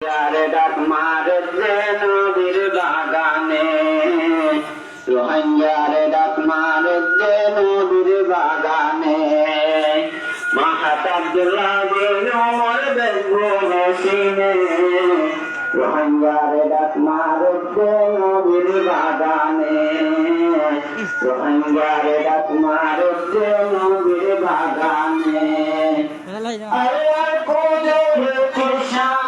ডাক মারছে নদীর বাগানে, রোহিঙ্গারে ডাক মারছে নদীর বাগানে। মাহাতাবদুল্লাহ বিন ওমর বেগুনে, রোহিঙ্গারে ডাক মারছে নদীর বাগানে, রোহিঙ্গারে ডাক মারছে নদীর বাগানে। আল্লাহ কোজের কৃষাম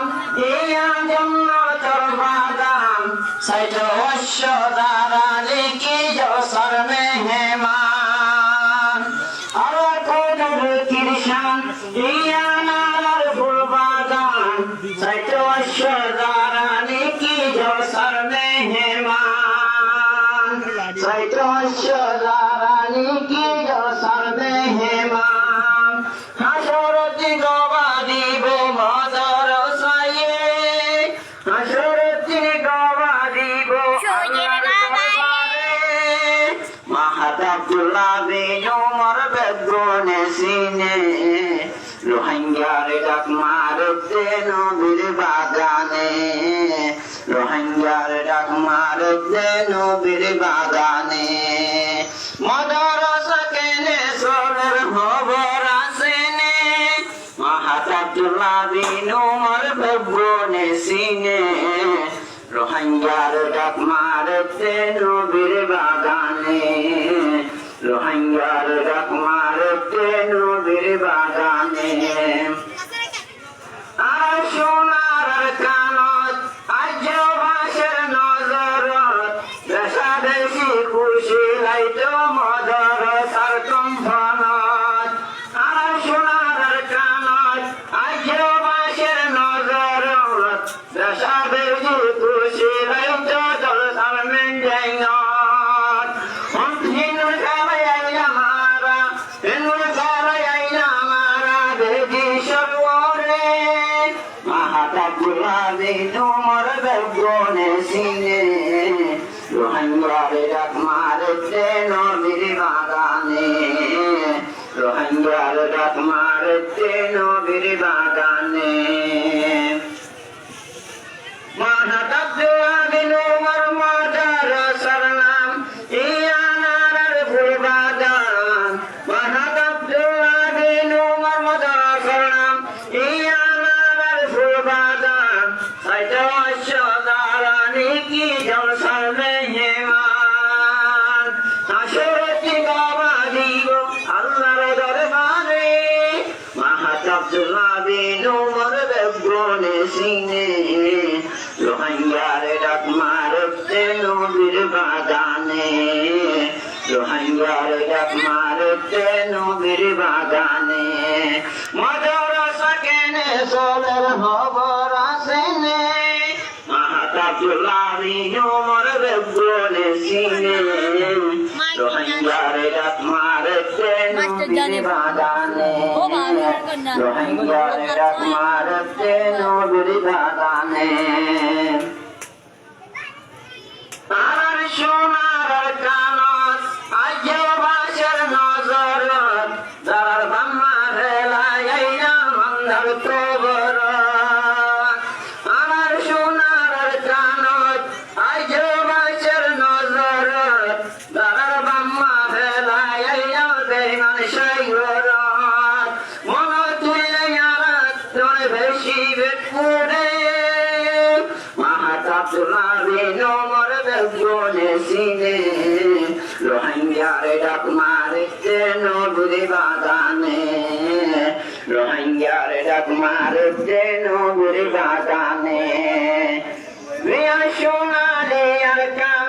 ইয়া জন্নাতুল বাগান, সাইটো ওয়াশদারা লিকি জসর মেহমান। আল্লাহ কোজের কৃষাম ইয়া নালার ফুল বাগান, সাইটো ওয়াশদারা লিকি জসর মেহমান, সাইটো ওয়াশদারা লিকি জসর মেহমান। মাহাতাবদুল্লাহ বিন ওমর বেগুনে সিনে, রোহিঙ্গারে ডাক মারছে নদীর বাগানে, রোহিঙ্গারে ডাক মারছে নদীর বাগানে। মাদ্রাসা কেনে সোলের খবর আসেনে, মাহাতাবদুল্লাহ বিন ওমর বেগুনে সিনে, রোহিঙ্গারে ডাক মারছে নদীর বাগানে, রোহিঙ্গারে ডাক মারছে নদীর বাগানে। আর সোনার কানত আজ বাসের নজরত, দেশা দেশি খুশি লাইতো মাদ্রাসার কম্পনত। আর সোনার কানত আজ বাসের নজরত, দেশা দেশি খুশি লাইতো জলসার মেন্ডাইনত। হিন্দু সবাই আইলা মারা, হিন্দু সবাই আইলা মারা বেদি সরোরে। মাহাতাবদুল্লাহ বিন ওমর বেগুনে সিনে, রোহিঙ্গারে ডাক মারছে নদীর বাগানে, রোহিঙ্গারে ডাক মারছে নদীর বাগানে। মাহাতাবদুল্লাহ বিন ওমর মাদ্রাসার নাম ইয়া নালার ফুল বাগান, মাহাতাবদুল্লাহ বিন ওমর মাদ্রাসার নাম ইয়া নালার ফুল বাগান, সাইটো ওয়াশদারা লিকি জলসার মেহমান। হাসরতি বাবা দিব আল্লাহর দরবারে, মাহাতাবদুল্লাহ বিন ওমর বেগুনে সিনে, রোহিঙ্গারে ডাক মারছে নদীর বাগানে, রোহিঙ্গারে ডাক মারছে নদীর বাগানে। মাদ্রাসা কেনে সোলের খবর আসেনে, মাহাতাবদুল্লাহ বিন ওমর বেগুনে সিনে, রোহিঙ্গারে ডাক মারছে নদীর বাগানে, রোহিঙ্গারে ডাক মারছে নদীর বাগানে। আর সোনার কানত আজ বাসের নজরত, যার বাম্মা হেলায় আইনা মন্দার কবর। আর সোনার কানত আজ বাসের নজরত, যার বাম্মা হেলায় আইনা বেঈমান সাগর। মন তুলে আরাত নয় বেশি বেকুরে, মাহাতাবদুল্লাহ বিন ওমর বেগুনে সিনে, রোহিঙ্গারে ডাক মারছে নদীর বাগানে, রোহিঙ্গারে ডাক মারছে নদীর বাগানে। মিয়া সোনালি আর কাম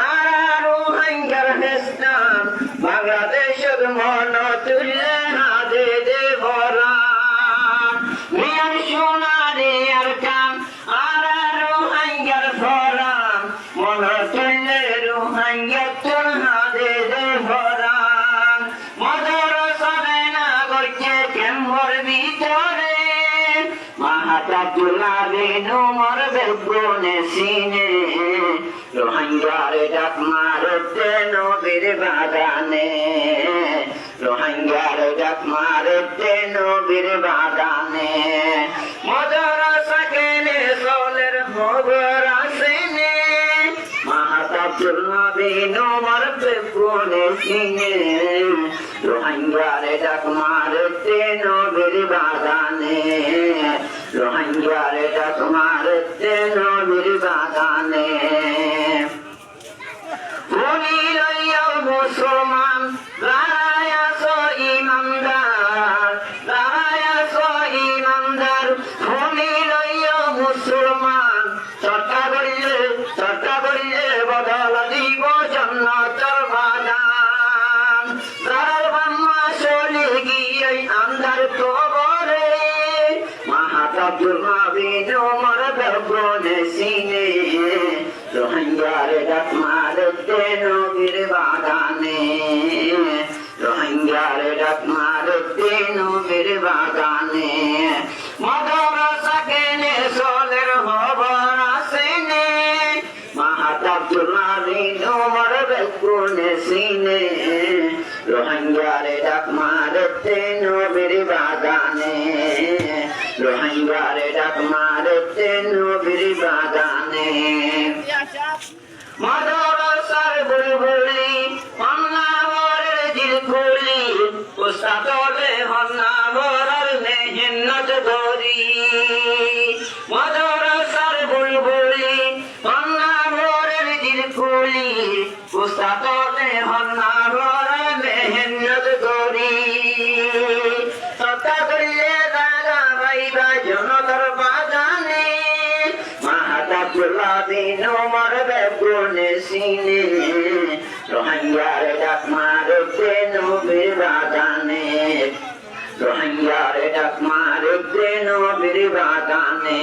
আর রোহিঙ্গার হেস্তাম, বাংলাদেশের মন তুলে হাতে দে ভরা। মিয়া সোনালি আর কাম আর রোহিঙ্গার ফরাম, মন তুলে রোহিঙ্গা তোর হাতে দে ভরা। মাদ্রাসা না করছে কেমর ভিতরে, মাহাতাবদুল্লাহ বিন ওমর বেগুনে সিনে, রোহিঙ্গারে ডাক মারছে নদীর বাগানে, রোহিঙ্গারে ডাক মারছে নদীর বাগানে। মাদ্রাসা কেনে খবর আসেনে মাহাতাবুল নবী নোমর বেগুনে সিনে রোহিঙ্গারে ডাক মারতে নবীর বাগানে রোহিঙ্গারে ডাক মারতে নবীর বাগানে ভূমি লইয়া মুসলমান দাঁড়ায় আছো ইমানদার দাঁড়ায় আছো ইমানদার ভূমি লইয়া মুসলমান চর্চা করিলে বদল দিব জন্নতর বাগান দাঁড়ার বাম্মা চলে গিয়ে আন্ধার কবরে মাহাতাবুল নবী নোমর বেগুনে সিনে রোহিঙ্গারে ডাক মারতে নবীর বাগানে রোহিঙ্গারে ডাক মারতে নবীর বাগানে মাদ্রাসা কেনে সোলের খবর আসেনে মাহাতাবুল নবী নোমর বেগুনে সিনে রোহিঙ্গারে ডাক মারতে নবীর বাগানে রোহিঙ্গারে ডাক মারতে নবীর বাগানে মাদ্রাসার বুলবুলি হন্নাবরের দিলকুলি উস্তাদে হন্নাবরের মেহনত ধরি মাদ্রাসার বুলবুলি হন্নাবরের দিলকুলি উস্তাদে হন্নাবরের মেহনত ধরি সত্তা করিলে দাদা ভাইবা জনতার বাগানে মাহাতাবুল নবী নোমর বেগুনে সিনে রোহিঙ্গারে ডাক মারতে নবীর বাগানে রোহিঙ্গারে ডাক মারতে নবীর বাগানে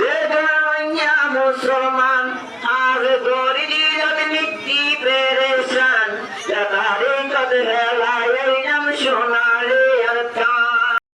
রোহিঙ্গা মুসলমান আর গরি দিলত মিট্টি পেরেশান তারে কদ হেলায় নাম সোনারে